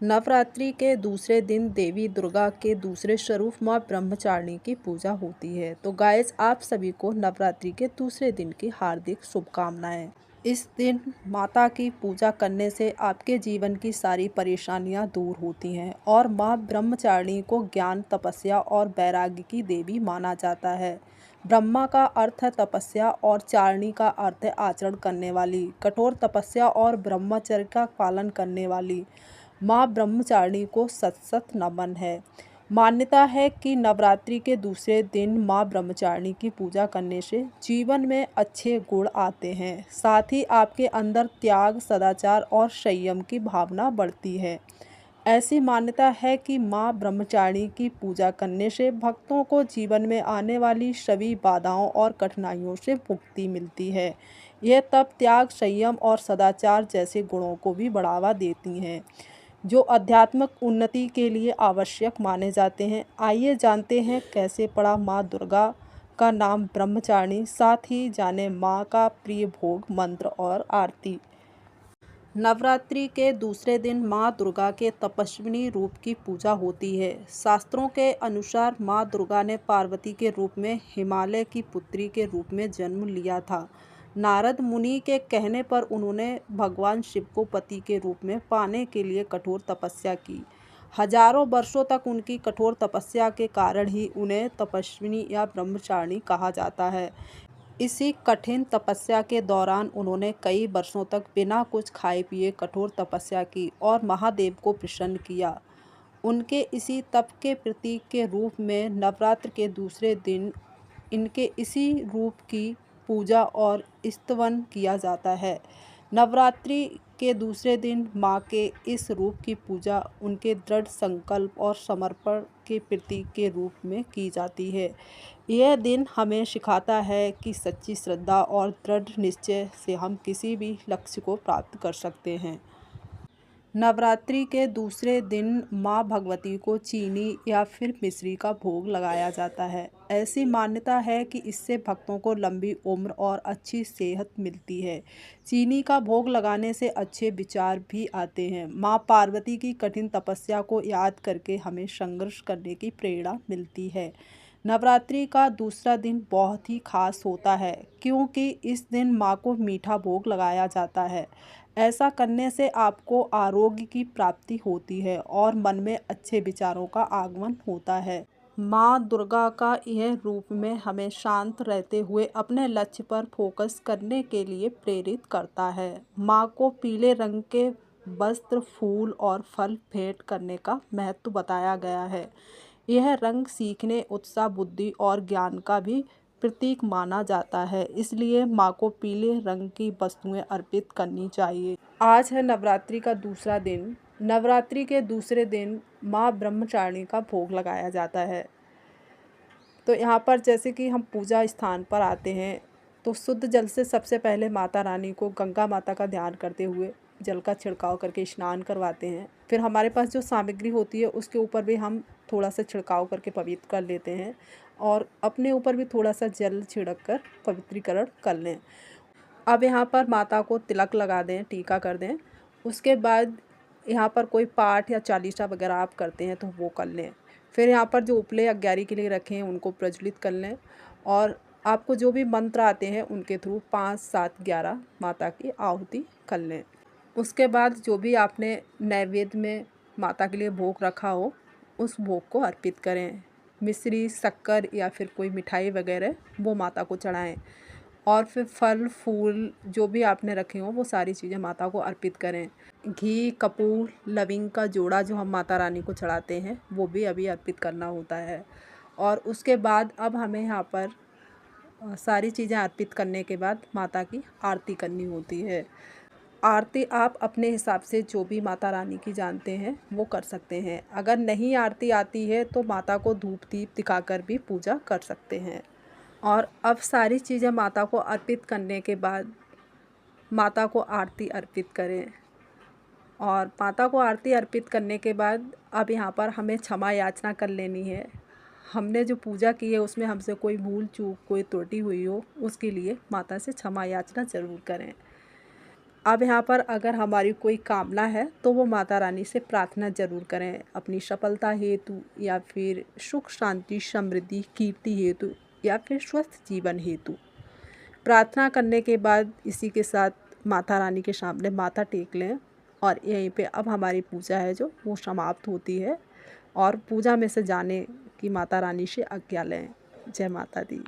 नवरात्रि के दूसरे दिन देवी दुर्गा के दूसरे स्वरूप माँ ब्रह्मचारिणी की पूजा होती है। तो गाइस, आप सभी को नवरात्रि के दूसरे दिन की हार्दिक शुभकामनाएं। इस दिन माता की पूजा करने से आपके जीवन की सारी परेशानियां दूर होती हैं और माँ ब्रह्मचारिणी को ज्ञान, तपस्या और वैराग्य की देवी माना जाता है। ब्रह्मा का अर्थ है तपस्या और चारिणी का अर्थ है आचरण करने वाली, कठोर तपस्या और ब्रह्मचर्य का पालन करने वाली। माँ ब्रह्मचारिणी को सत सत नमन है। मान्यता है कि नवरात्रि के दूसरे दिन माँ ब्रह्मचारिणी की पूजा करने से जीवन में अच्छे गुण आते हैं, साथ ही आपके अंदर त्याग, सदाचार और संयम की भावना बढ़ती है। ऐसी मान्यता है कि माँ ब्रह्मचारिणी की पूजा करने से भक्तों को जीवन में आने वाली सभी बाधाओं और कठिनाइयों से मुक्ति मिलती है। यह तप, त्याग, संयम और सदाचार जैसे गुणों को भी बढ़ावा देती हैं, जो आध्यात्मिक उन्नति के लिए आवश्यक माने जाते हैं। आइए जानते हैं कैसे पड़ा माँ दुर्गा का नाम ब्रह्मचारिणी, साथ ही जाने माँ का प्रिय भोग, मंत्र और आरती। नवरात्रि के दूसरे दिन माँ दुर्गा के तपस्विनी रूप की पूजा होती है। शास्त्रों के अनुसार माँ दुर्गा ने पार्वती के रूप में हिमालय की पुत्री के रूप में जन्म लिया था। नारद मुनि के कहने पर उन्होंने भगवान शिव को पति के रूप में पाने के लिए कठोर तपस्या की। हजारों वर्षों तक उनकी कठोर तपस्या के कारण ही उन्हें तपस्विनी या ब्रह्मचारिणी कहा जाता है। इसी कठिन तपस्या के दौरान उन्होंने कई वर्षों तक बिना कुछ खाए पिए कठोर तपस्या की और महादेव को प्रसन्न किया। उनके इसी तप के प्रतीक के रूप में नवरात्र के दूसरे दिन इनके इसी रूप की पूजा और स्तवन किया जाता है। नवरात्रि के दूसरे दिन माँ के इस रूप की पूजा उनके दृढ़ संकल्प और समर्पण के प्रतीक के रूप में की जाती है। यह दिन हमें सिखाता है कि सच्ची श्रद्धा और दृढ़ निश्चय से हम किसी भी लक्ष्य को प्राप्त कर सकते हैं। नवरात्रि के दूसरे दिन माँ भगवती को चीनी या फिर मिश्री का भोग लगाया जाता है। ऐसी मान्यता है कि इससे भक्तों को लंबी उम्र और अच्छी सेहत मिलती है। चीनी का भोग लगाने से अच्छे विचार भी आते हैं। माँ पार्वती की कठिन तपस्या को याद करके हमें संघर्ष करने की प्रेरणा मिलती है। नवरात्रि का दूसरा दिन बहुत ही खास होता है, क्योंकि इस दिन माँ को मीठा भोग लगाया जाता है। ऐसा करने से आपको आरोग्य की प्राप्ति होती है और मन में अच्छे विचारों का आगमन होता है। माँ दुर्गा का यह रूप में हमें शांत रहते हुए अपने लक्ष्य पर फोकस करने के लिए प्रेरित करता है। माँ को पीले रंग के वस्त्र, फूल और फल भेंट करने का महत्व बताया गया है। यह रंग सीखने, उत्साह, बुद्धि और ज्ञान का भी प्रतीक माना जाता है, इसलिए माँ को पीले रंग की वस्तुएं अर्पित करनी चाहिए। आज है नवरात्रि का दूसरा दिन। नवरात्रि के दूसरे दिन माँ ब्रह्मचारिणी का भोग लगाया जाता है। तो यहाँ पर जैसे कि हम पूजा स्थान पर आते हैं तो शुद्ध जल से सबसे पहले माता रानी को, गंगा माता का ध्यान करते हुए जल का छिड़काव करके स्नान करवाते हैं। फिर हमारे पास जो सामग्री होती है उसके ऊपर भी हम थोड़ा सा छिड़काव करके पवित्र कर लेते हैं और अपने ऊपर भी थोड़ा सा जल छिड़क कर पवित्रीकरण कर लें। अब यहाँ पर माता को तिलक लगा दें, टीका कर दें। उसके बाद यहाँ पर कोई पाठ या चालीसा वगैरह आप करते हैं तो वो कर लें। फिर यहाँ पर जो उपले अग्यारी के लिए रखे हैं उनको प्रज्वलित कर लें और आपको जो भी मंत्र आते हैं उनके थ्रू 5, 7, 11 माता की आहुति कर लें। उसके बाद जो भी आपने नैवेद्य में माता के लिए भोग रखा हो उस भोग को अर्पित करें। मिश्री, शक्कर या फिर कोई मिठाई वगैरह वो माता को चढ़ाएं और फिर फल, फूल जो भी आपने रखे हों वो सारी चीज़ें माता को अर्पित करें। घी, कपूर, लविंग का जोड़ा जो हम माता रानी को चढ़ाते हैं वो भी अभी अर्पित करना होता है। और उसके बाद अब हमें यहाँ पर सारी चीज़ें अर्पित करने के बाद माता की आरती करनी होती है। आरती आप अपने हिसाब से जो भी माता रानी की जानते हैं वो कर सकते हैं। अगर नहीं आरती आती है तो माता को धूप दीप दिखाकर भी पूजा कर सकते हैं। और अब सारी चीज़ें माता को अर्पित करने के बाद माता को आरती अर्पित करें। और माता को आरती अर्पित करने के बाद अब यहाँ पर हमें क्षमा याचना कर लेनी है। हमने जो पूजा की है उसमें हमसे कोई भूल चूक, कोई त्रुटि हुई हो उसके लिए माता से क्षमा याचना ज़रूर करें। अब यहाँ पर अगर हमारी कोई कामना है तो वो माता रानी से प्रार्थना ज़रूर करें, अपनी सफलता हेतु या फिर सुख शांति समृद्धि कीर्ति हेतु या फिर स्वस्थ जीवन हेतु। प्रार्थना करने के बाद इसी के साथ माता रानी के सामने माथा टेक लें और यहीं पे अब हमारी पूजा है जो वो समाप्त होती है और पूजा में से जाने की माता रानी से आज्ञा लें। जय माता दी।